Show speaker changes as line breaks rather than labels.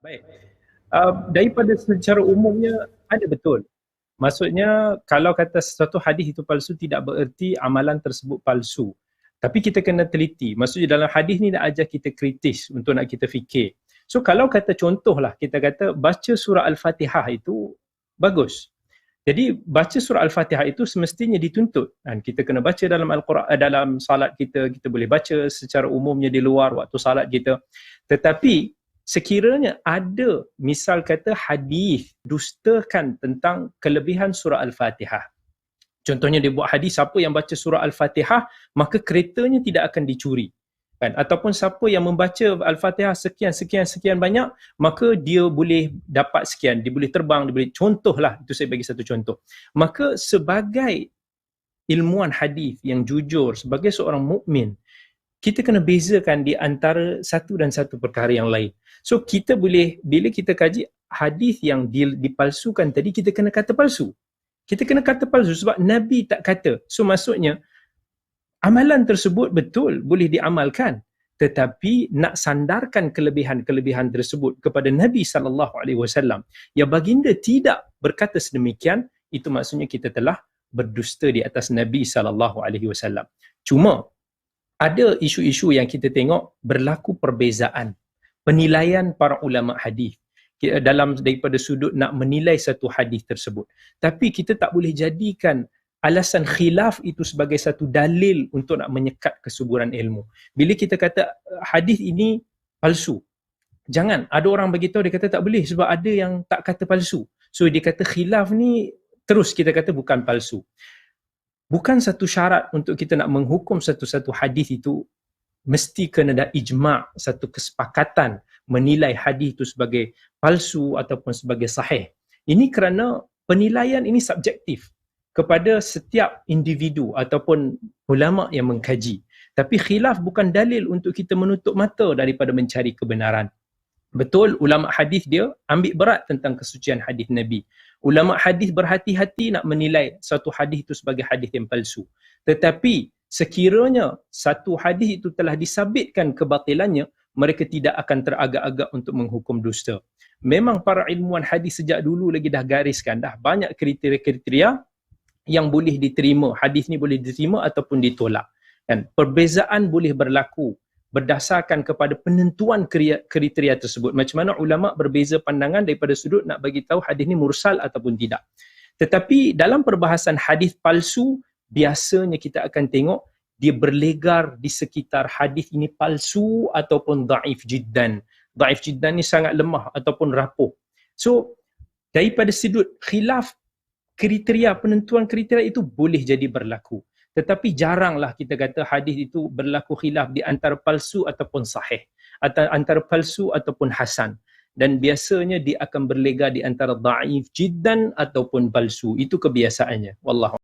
Baik. Daripada secara umumnya ada betul. Maksudnya kalau kata sesuatu hadis itu palsu tidak bererti amalan tersebut palsu. Tapi kita kena teliti. Maksudnya dalam hadis ni nak ajar kita kritis untuk nak kita fikir. So kalau kata contohlah kita kata baca surah Al-Fatihah itu bagus. Jadi baca surah Al-Fatihah itu semestinya dituntut. Dan kita kena baca dalam Al-Quran, dalam salat kita boleh baca secara umumnya di luar waktu salat kita. Tetapi sekiranya ada misal kata hadis dustakan tentang kelebihan surah Al-Fatihah. Contohnya dia buat hadis siapa yang baca surah Al-Fatihah maka keretanya tidak akan dicuri. Kan? Ataupun siapa yang membaca Al-Fatihah sekian banyak maka dia boleh dapat sekian, dia boleh terbang, dia boleh, contohlah, itu saya bagi satu contoh. Maka sebagai ilmuwan hadis yang jujur, sebagai seorang mukmin, kita kena bezakan di antara satu dan satu perkara yang lain. So kita boleh, bila kita kaji hadis yang dipalsukan tadi, kita kena kata palsu. Kita kena kata palsu sebab Nabi tak kata. So maksudnya amalan tersebut betul boleh diamalkan, tetapi nak sandarkan kelebihan-kelebihan tersebut kepada Nabi SAW yang baginda tidak berkata sedemikian, itu maksudnya kita telah berdusta di atas Nabi SAW. Cuma ada isu-isu yang kita tengok berlaku perbezaan penilaian para ulama hadis dalam daripada sudut nak menilai satu hadis tersebut. Tapi kita tak boleh jadikan alasan khilaf itu sebagai satu dalil untuk nak menyekat kesuburan ilmu. Bila kita kata hadis ini palsu, jangan ada orang bagi tahu dia kata tak boleh sebab ada yang tak kata palsu. So dia kata khilaf ni terus kita kata bukan palsu. Bukan satu syarat untuk kita nak menghukum satu-satu hadis itu mesti kena ada ijma', satu kesepakatan menilai hadis itu sebagai palsu ataupun sebagai sahih. Ini kerana penilaian ini subjektif kepada setiap individu ataupun ulama yang mengkaji. Tapi khilaf bukan dalil untuk kita menutup mata daripada mencari kebenaran. Betul, ulama hadis dia ambil berat tentang kesucian hadis Nabi. Ulama hadis berhati-hati nak menilai satu hadis itu sebagai hadis yang palsu. Tetapi sekiranya satu hadis itu telah disabitkan kebatilannya, mereka tidak akan teragak-agak untuk menghukum dusta. Memang para ilmuwan hadis sejak dulu lagi dah gariskan, dah banyak kriteria-kriteria yang boleh diterima. Hadis ni boleh diterima ataupun ditolak. Dan perbezaan boleh berlaku berdasarkan kepada penentuan kriteria tersebut. Macam mana ulama berbeza pandangan daripada sudut nak bagi tahu hadis ni mursal ataupun tidak. Tetapi dalam perbahasan hadis palsu, biasanya kita akan tengok dia berlegar di sekitar hadis ini palsu ataupun dhaif jiddan. Dhaif jiddan ni sangat lemah ataupun rapuh. So daripada sudut khilaf kriteria, penentuan kriteria itu boleh jadi berlaku. Tetapi jaranglah kita kata hadis itu berlaku khilaf di antara palsu ataupun sahih, atau antara palsu ataupun hasan. Dan biasanya dia akan berlegar di antara dhaif jiddan ataupun palsu. Itu kebiasaannya. Wallahu